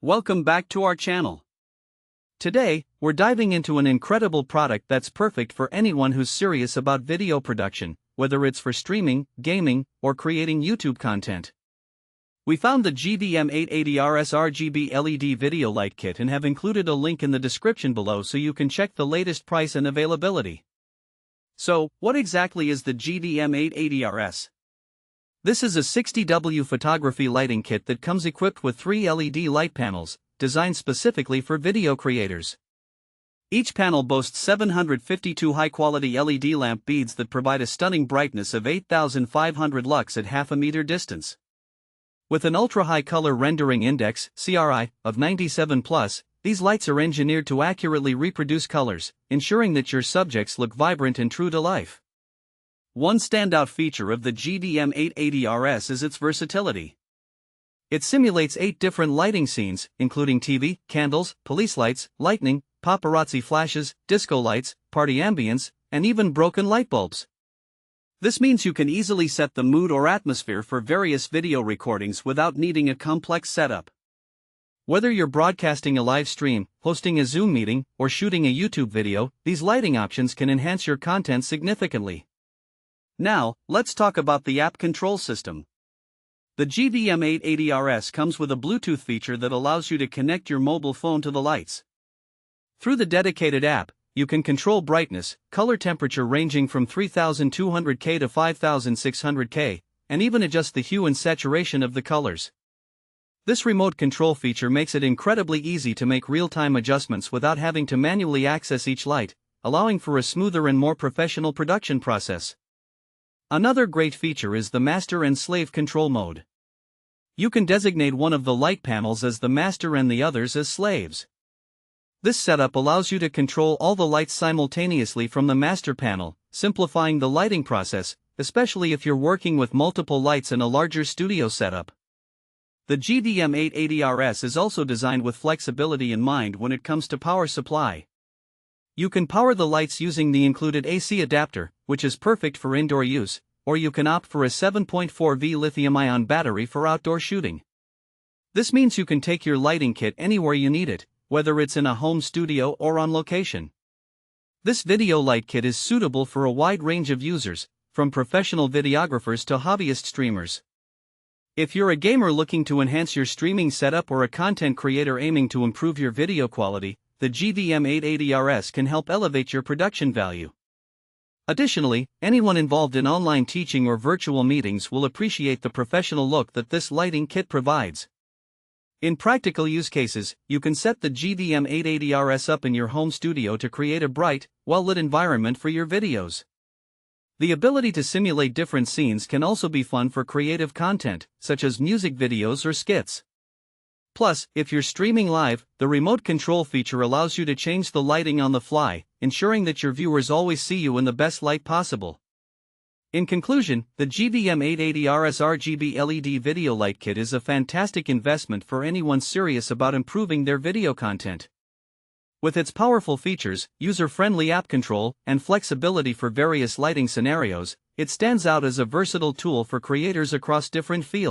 Welcome back to our channel. Today, we're diving into an incredible product that's perfect for anyone who's serious about video production, whether it's for streaming, gaming, or creating YouTube content. We found the GVM 880RS RGB LED video light kit and have included a link in the description below so you can check the latest price and availability. So, what exactly is the GVM 880RS? This is a 60W photography lighting kit that comes equipped with 3 LED light panels, designed specifically for video creators. Each panel boasts 752 high-quality LED lamp beads that provide a stunning brightness of 8,500 lux at half a meter distance. With an ultra-high color rendering index (CRI) of 97+, these lights are engineered to accurately reproduce colors, ensuring that your subjects look vibrant and true to life. One standout feature of the GVM 880RS is its versatility. It simulates 8 different lighting scenes, including TV, candles, police lights, lightning, paparazzi flashes, disco lights, party ambience, and even broken light bulbs. This means you can easily set the mood or atmosphere for various video recordings without needing a complex setup. Whether you're broadcasting a live stream, hosting a Zoom meeting, or shooting a YouTube video, these lighting options can enhance your content significantly. Now, let's talk about the app control system. The GVM 880RS comes with a Bluetooth feature that allows you to connect your mobile phone to the lights. Through the dedicated app, you can control brightness, color temperature ranging from 3200K to 5600K, and even adjust the hue and saturation of the colors. This remote control feature makes it incredibly easy to make real-time adjustments without having to manually access each light, allowing for a smoother and more professional production process. Another great feature is the master and slave control mode. You can designate one of the light panels as the master and the others as slaves. This setup allows you to control all the lights simultaneously from the master panel, simplifying the lighting process, especially if you're working with multiple lights in a larger studio setup. The GVM 880RS is also designed with flexibility in mind when it comes to power supply. You can power the lights using the included AC adapter, which is perfect for indoor use, or you can opt for a 7.4V lithium-ion battery for outdoor shooting. This means you can take your lighting kit anywhere you need it, whether it's in a home studio or on location. This video light kit is suitable for a wide range of users, from professional videographers to hobbyist streamers. If you're a gamer looking to enhance your streaming setup or a content creator aiming to improve your video quality, the GVM 880RS can help elevate your production value. Additionally, anyone involved in online teaching or virtual meetings will appreciate the professional look that this lighting kit provides. In practical use cases, you can set the GVM 880RS up in your home studio to create a bright, well-lit environment for your videos. The ability to simulate different scenes can also be fun for creative content, such as music videos or skits. Plus, if you're streaming live, the remote control feature allows you to change the lighting on the fly, ensuring that your viewers always see you in the best light possible. In conclusion, the GVM 880RS RGB LED video light kit is a fantastic investment for anyone serious about improving their video content. With its powerful features, user-friendly app control, and flexibility for various lighting scenarios, it stands out as a versatile tool for creators across different fields.